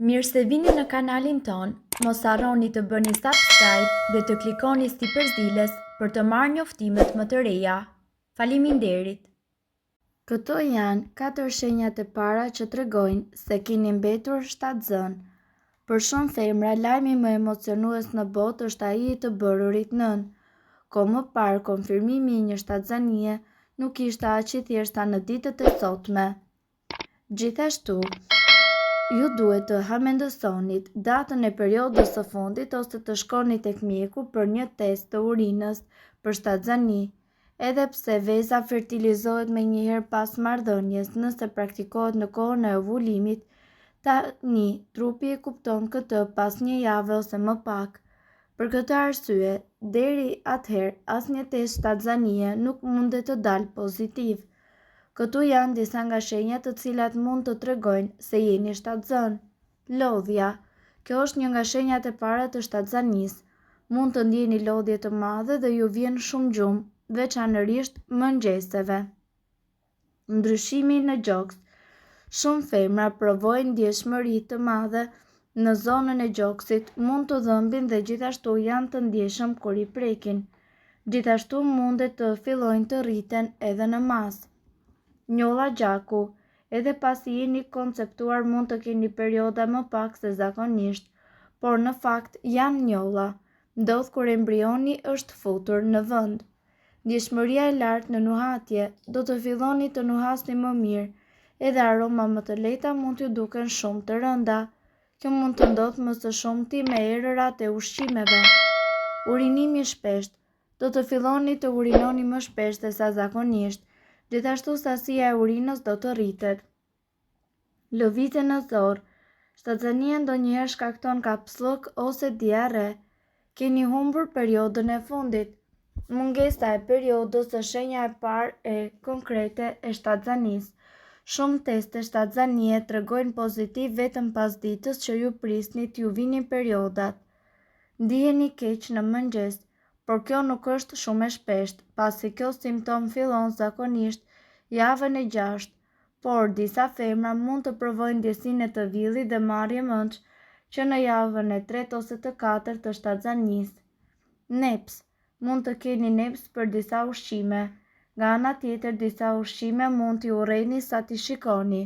Mirë se vini në kanalin ton, mos harroni të bëni subscribe dhe të klikoni si përzieles për të marrë njoftimet më të reja. Faleminderit! Këto janë 4 shenjat e para që tregojnë se keni mbetur shtatzën. Për shumë femra, lajmi më emocionues në botë është ai i të bërurit nën. Ko më parë, konfirmimi i një shtatzanie nuk ishte aq i thjeshta në ditët e sotme. Gjithashtu, ju duhet të hamendësonit datën e periodës së fundit ose të shkoni tek mjeku për një test të urinës për shtatzani. Edhe pse veza fertilizohet menjëherë pas marrëdhënies nëse praktikohet në kohën e ovullimit, tani trupi e kupton këtë pas një jave ose më pak. Për këtë arsye, deri atëherë asnjë test shtatzanie nuk mundet të dalë pozitiv. Këtu janë disa nga shenjat të cilat mund të tregojnë se jeni shtatzën. Lodhja. Kjo është një nga shenjat e para të shtatzanisë. Mund të ndjeni lodhje të madhe dhe ju vjen shumë gjumë, veçanërisht mëngjeseve. Ndryshimi në gjoks. Shumë femra provojnë ndjeshmëri të madhe në zonën e gjoksit, mund të dhëmbin dhe gjithashtu janë të ndjeshëm kur i prekin. Gjithashtu mundet të fillojnë të rriten edhe në masë. Njolla gjaku. Edhe pasi jeni konceptuar mund të keni perioda më pak se zakonisht, por në fakt janë njolla. Ndodh kur embrioni është futur në vend. Ndjeshmëria e lartë në nuhatje. Do të filloni të nuhasni më mirë, edhe aroma më të lehta mund t'ju duken shumë të rënda. Kjo mund të ndodhë më së shumti me erërat e ushqimeve. Urinimi shpesht. Do të filloni të urinoni më shpesh se sa zakonisht. Gjithashtu sasia e urinës do të rritet. Lëvizje në zorë. Shtatzania ndonjëherë shkakton kapslok ose diare. Keni humbur periodën e fundit. Mungesa e periodës është shenja e parë e konkrete e shtatzanisë. Shumë teste shtatzanie tregojnë pozitiv vetëm pas ditës që ju prisni t'ju vinin periodat. Ndiheni keq në mëngjes, por kjo nuk është shumë e shpeshtë, pasi kjo simptom fillon zakonisht javën e 6, por disa femra mund të provojnë ndjesinë e të villit dhe marrje mendsh që në javën e 3 ose të 4 të shtatzanisë. Neps. Mund të keni neps për disa ushqime. Nga ana tjetër, disa ushqime mund t'i urrejni sa t'i shikoni.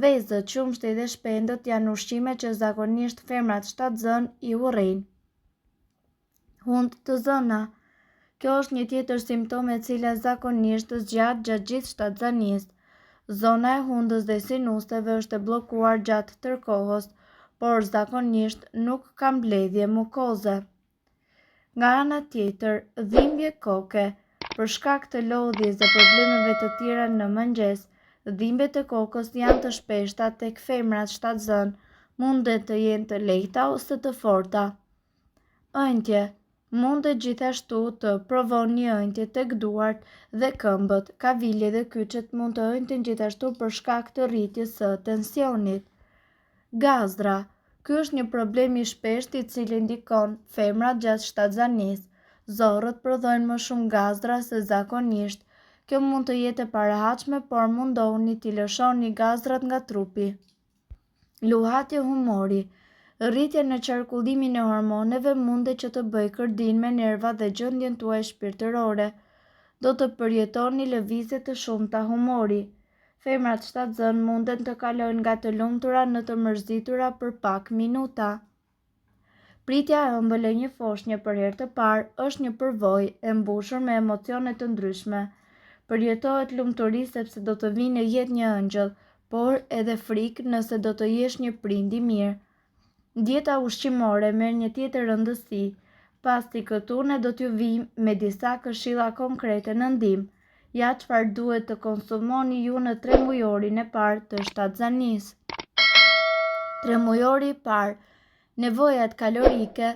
Vezët, qumshti dhe shpendët janë ushqime që zakonisht femrat shtatzën i urrejnë. Hund të zëna. Kjo është një tjetër simptom e cila zakonisht zgjat gjatë gjithë shtatzanisë. Zona e hundës dhe sinuseve është e bllokuar gjatë tërë kohës, por zakonisht nuk ka mbledhje mukoze. Nga ana tjetër, dhimbje koke. Për shkak të lodhjes dhe problemeve të tjera në mëngjes, dhimbjet e kokës janë të shpeshta tek femrat shtatzën, mundet të jenë të lehta ose të forta. Ëndje. Mundet gjithashtu të provoni ëndje tek duart dhe këmbët. Kavilje dhe kyçet mund të ëndin gjithashtu për shkak të rritjes së tensionit. Gazra. Ky është një problem i shpeshtë i cili ndikon femrat gjatë shtatzanisë. Zorrët prodhojnë më shumë gazra se zakonisht. Kjo mund të jetë e parahatshme, por mundohuni t'i lëshoni gazrat nga trupi. Luhatje humori. Rritja në qarkullimin e hormoneve mundet që të bëjë kërdin me nerva dhe gjendjen tuaj shpirtërore. Do të përjetoni lëvizje të shumta humori. Femrat shtatzën munden të kalojnë nga të lumtura në të mërzitura për pak minuta. Pritja e ëmbël e një foshnje për herë të parë është një përvojë e mbushur me emocione të ndryshme. Përjetohet lumturi sepse do të vinë në jetë një ëngjëll, por edhe frikë nëse do të jesh një prind i mirë. Dieta ushqimore merr një tjetër rëndësi, pasi këtu ne do t'ju vijmë me disa këshilla konkrete në ndihmë. Ja çfarë duhet të konsumoni ju në 3 mujorin e parë të shtatzanisë. 3 mujori i parë. Nevojat kalorike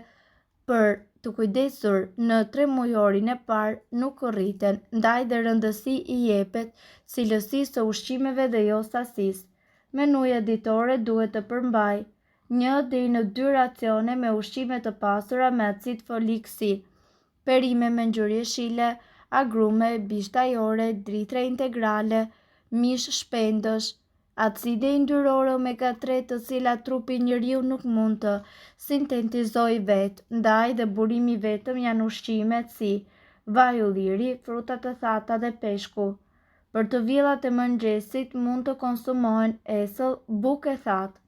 për të kujdesur në 3 mujorin e parë nuk rriten, ndaj dhe rëndësi i jepet cilësisë së ushqimeve dhe jo sasisë. Menuja ditore duhet të përmbajë 1 deri në 2 racione me ushqime të pasura me acid folik si perime me ngjyrë jeshile, agrume, bishtajore, drithre integrale, mish shpendësh, Acide yndyrore omega 3 të cilat trupi njeriu nuk mund të sintetizojë vetë, ndaj dhe burimi vetëm janë ushqimet si vaj ulliri, frutat të thata dhe peshku. Për të villat e mëngjesit mund të konsumohen esëll, bukë e thatë.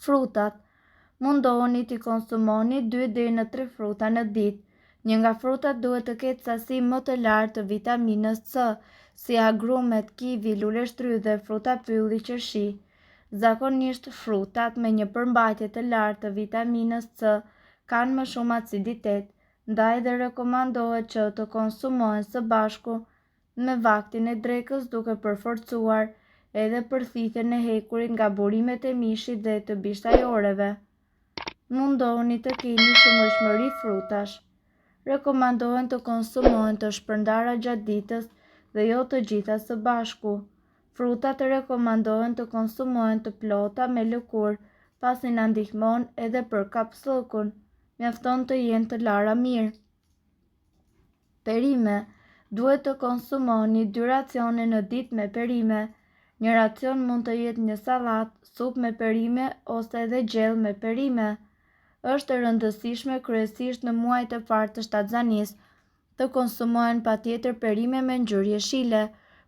Frutat. Mundohuni të konsumoni 2 deri në 3 fruta në ditë. Një nga frutat duhet të ketë sasi më të lartë të vitaminës C, si agrumet, kivi, luleshtrydhe dhe fruta pylli qershi. Zakonisht frutat me një përmbajtje të lartë të vitaminës C kanë më shumë aciditet, ndaj dhe rekomandohet që të konsumohen së bashku me vaktin e drekës duke përforcuar edhe përthithjen e hekurit nga burimet e mishit dhe të bishtajoreve. Mundohuni të keni shumëllshmëri frutash. Rekomandohen të konsumohen të shpërndara gjatë ditës dhe jo të gjitha së bashku. Frutat rekomandohen të konsumohen të plota me lëkurë, pasi na ndihmon edhe për kapsullkun. Mjafton të jenë të lara mirë. Perime. Duhet të konsumoni 2 racione në ditë me perime. Një racion mund të jetë një sallatë, supë me perime ose edhe gjell me perime. Është e rëndësishme kryesisht në muajt e parë të shtatzanisë të konsumohen patjetër perime me ngjyrë jeshile,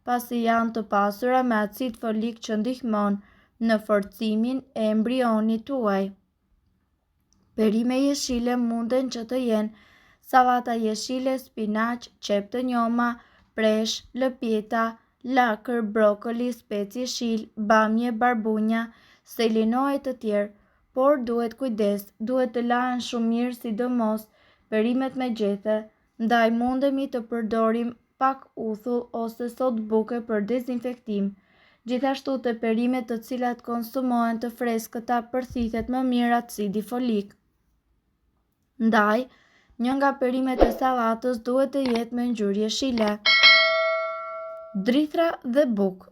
pasi janë të pasura me acid folik që ndihmon në forcimin e embrionit tuaj. Perime jeshile munden që të jenë sallata jeshile, spinaq, qep të njoma, presh, lëpjeta, lakër, brokoli, spec jeshil, bamje, barbunja, selino e të tjerë. Por duhet kujdes, duhet të lahen shumë mirë sidomos perimet me gjethe, ndaj mundemi të përdorim pak uthull ose sodë buke për dezinfektim. Gjithashtu të perimet të cilat konsumohen të freskëta përthithet më mirë acidi folik. Ndaj, një nga perimet e sallatës duhet të jetë me ngjyrë jeshile. Drithra dhe bukë.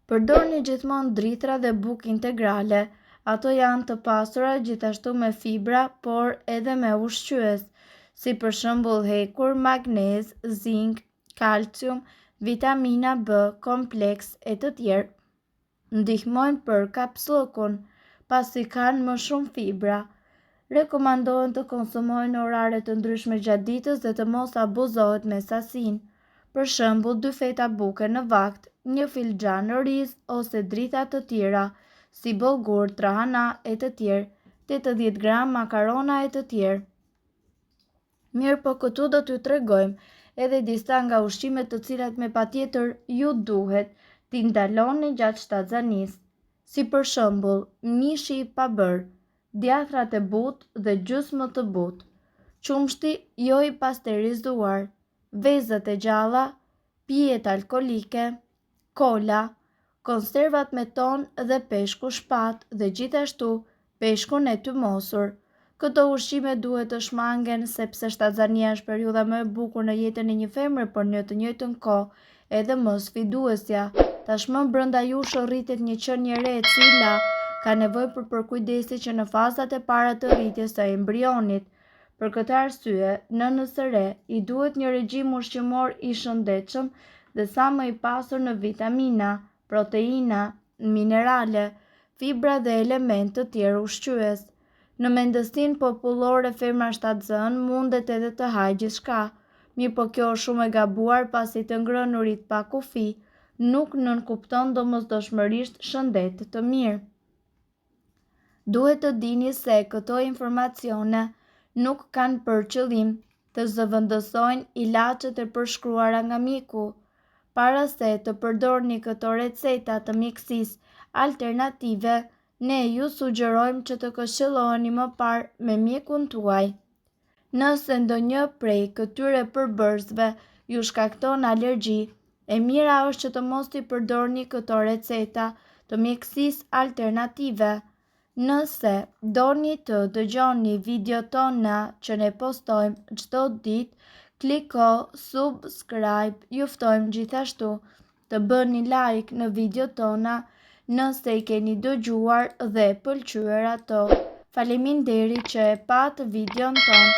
Përdorni gjithmonë drithra dhe bukë integrale. Ato janë të pasura gjithashtu me fibra, por edhe me ushqyes, si për shembull hekur, magnez, zink, kalcium, vitamina B, kompleks e të tjerë. Ndihmojnë për kapsullkun, pasi kanë më shumë fibra. Rekomandohen të konsumohen në orare të ndryshme gjatë ditës dhe të mos abuzohet me sasinë. Për shembull 2 feta buke në vakt, 1 filxhan riz ose dritha të tjera, si bollgur, trahana e të tjerë, 80 gram makarona e të tjerë. Mirë, po këtu do t'ju tregojmë edhe disa nga ushqimet të cilat me patjetër ju duhet t'i ndaloni gjatë shtatzanisë, si për shembull mishi i pabër, djathrat e butë dhe gjysmë të butë, qumshti jo i pasterizuar, vezët e gjalla, pijet alkolike, kola, konservat me ton dhe peshku shpat dhe gjithashtu peshkun e tymosur. Këto ushqime duhet të shmangen sepse shtatzania është periudha më e bukur në jetën e një femre, por në të njëjtën kohë edhe më sfiduesja. Tashmë brenda jush rritet një qenie re e cila ka nevojë për përkujdesje që në fazat e para të rritjes së embrionit. Për këtë arsye, nënës së re i duhet një regjim ushqimor i shëndetshëm dhe sa më i pasur në vitamina, proteina, minerale, fibra dhe elementë të tjerë ushqyes. Në mendësinë popullore femra shtatzën mundet edhe të hajë gjithçka, mirë po kjo është shumë e gabuar pasi të ngrënurit pa kufi nuk nënkupton domosdoshmërisht shëndet të mirë. Duhet të dini se këto informacione nuk kanë për qëllim të zëvendësojnë ilaçet e përshkruara nga mjeku. Para se të përdorni këto receta të mjekësisë alternative, ne ju sugjerojmë që të këshilloheni më parë me mjekun tuaj. Nëse ndonjë prej këtyre përbërësve ju shkakton alergji, e mira është që të mos i përdorni këto receta të mjekësisë alternative. Nëse doni të dëgjoni video tona që ne postojmë çdo ditë, kliko subscribe. Ju ftojmë gjithashtu të bëni like në video tona nëse i keni dëgjuar dhe pëlqyer ato. Faleminderit që e pat videon ton.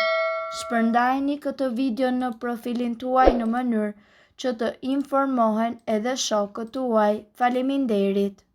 Shpërndajni këtë video në profilin tuaj në mënyrë që të informohen edhe shokët tuaj. Faleminderit.